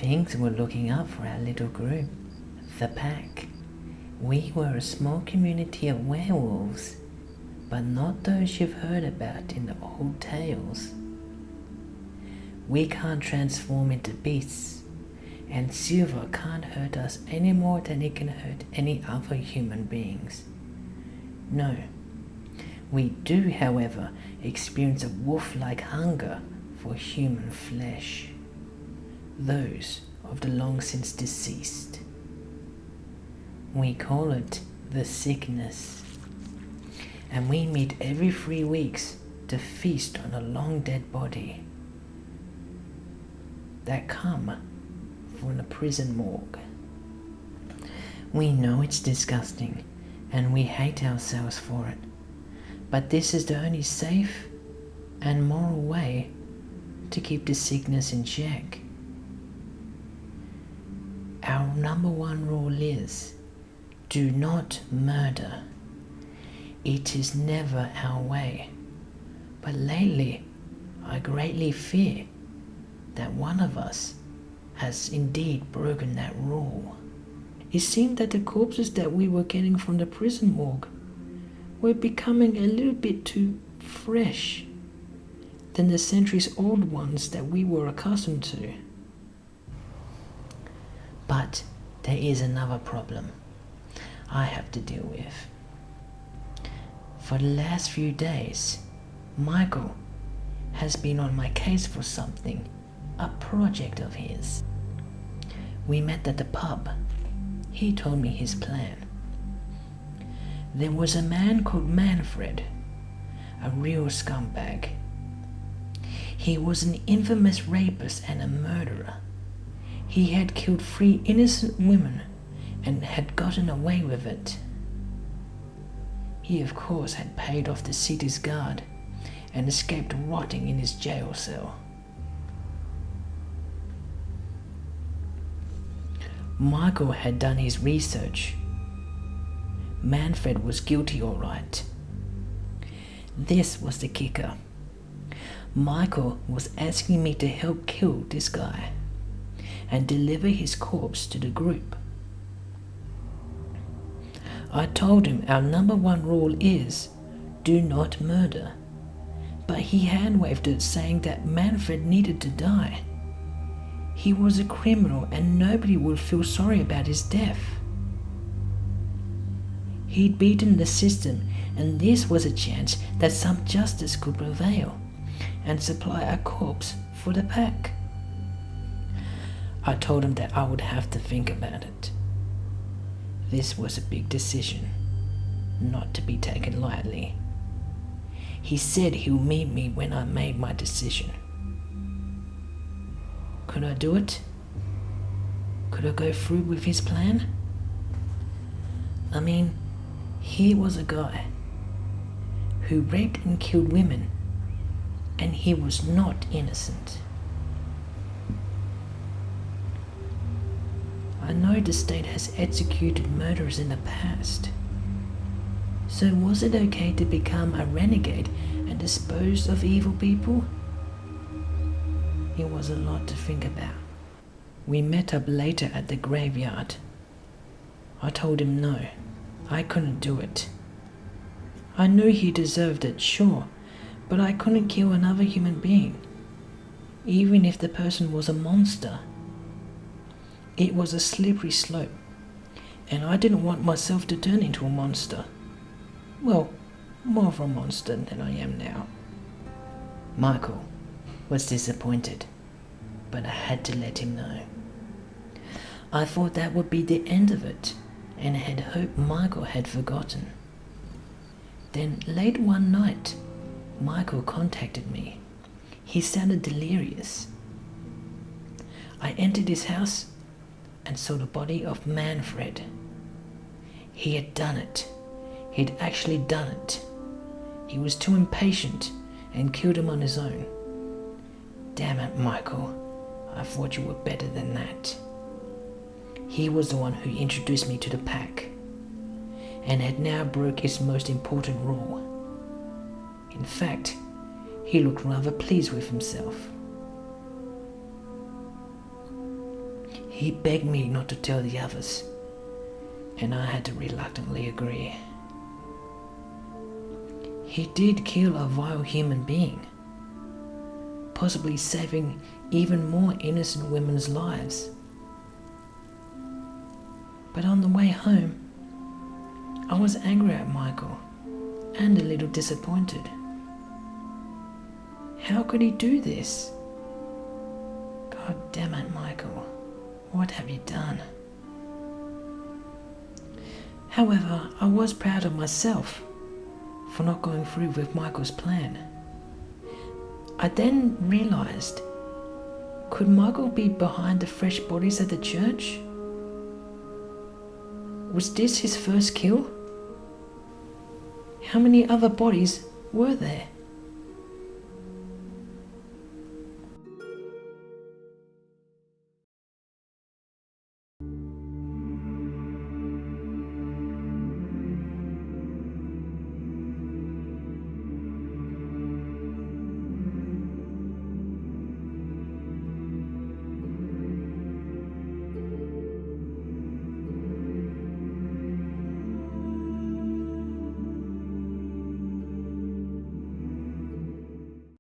Things were looking up for our little group, the pack. We were a small community of werewolves, but not those you've heard about in the old tales. We can't transform into beasts, and silver can't hurt us any more than it can hurt any other human beings. No, we do, however, experience a wolf-like hunger for human flesh, those of the long since deceased. We call it the sickness, and we meet every 3 weeks to feast on a long dead body that come from the prison morgue. We know it's disgusting and we hate ourselves for it, but this is the only safe and moral way to keep the sickness in check. Our number one rule is, do not murder. It is never our way, but lately I greatly fear that one of us has indeed broken that rule. It seemed that the corpses that we were getting from the prison morgue were becoming a little bit too fresh than the centuries-old ones that we were accustomed to. But there is another problem I have to deal with. For the last few days, Michael has been on my case for something, a project of his. We met at the pub. He told me his plan. There was a man called Manfred, a real scumbag. He was an infamous rapist and a murderer. He had killed 3 innocent women and had gotten away with it. He of course had paid off the city's guard and escaped rotting in his jail cell. Michael had done his research. Manfred was guilty, all right. This was the kicker. Michael was asking me to help kill this guy and deliver his corpse to the group. I told him our number one rule is, do not murder, but he hand-waved it, saying that Manfred needed to die. He was a criminal and nobody would feel sorry about his death. He'd beaten the system, and this was a chance that some justice could prevail and supply a corpse for the pack. I told him that I would have to think about it. This was a big decision, not to be taken lightly. He said he'll meet me when I made my decision. Could I do it? Could I go through with his plan? I mean, he was a guy who raped and killed women, and he was not innocent. I know the state has executed murderers in the past. So was it okay to become a renegade and dispose of evil people? It was a lot to think about. We met up later at the graveyard. I told him no, I couldn't do it. I knew he deserved it, sure, but I couldn't kill another human being, even if the person was a monster. It was a slippery slope, and I didn't want myself to turn into a monster. Well, more of a monster than I am now. Michael was disappointed, but I had to let him know. I thought that would be the end of it, and had hoped Michael had forgotten. Then late one night, Michael contacted me. He sounded delirious. I entered his house and saw the body of Manfred. He had done it. He'd actually done it. He was too impatient and killed him on his own. Damn it, Michael. I thought you were better than that. He was the one who introduced me to the pack, and had now broke its most important rule. In fact, he looked rather pleased with himself. He begged me not to tell the others, and I had to reluctantly agree. He did kill a vile human being, possibly saving even more innocent women's lives. But on the way home, I was angry at Michael and a little disappointed. How could he do this? God damn it, Michael. What have you done? However, I was proud of myself for not going through with Michael's plan. I then realized, could Michael be behind the fresh bodies at the church? Was this his first kill? How many other bodies were there?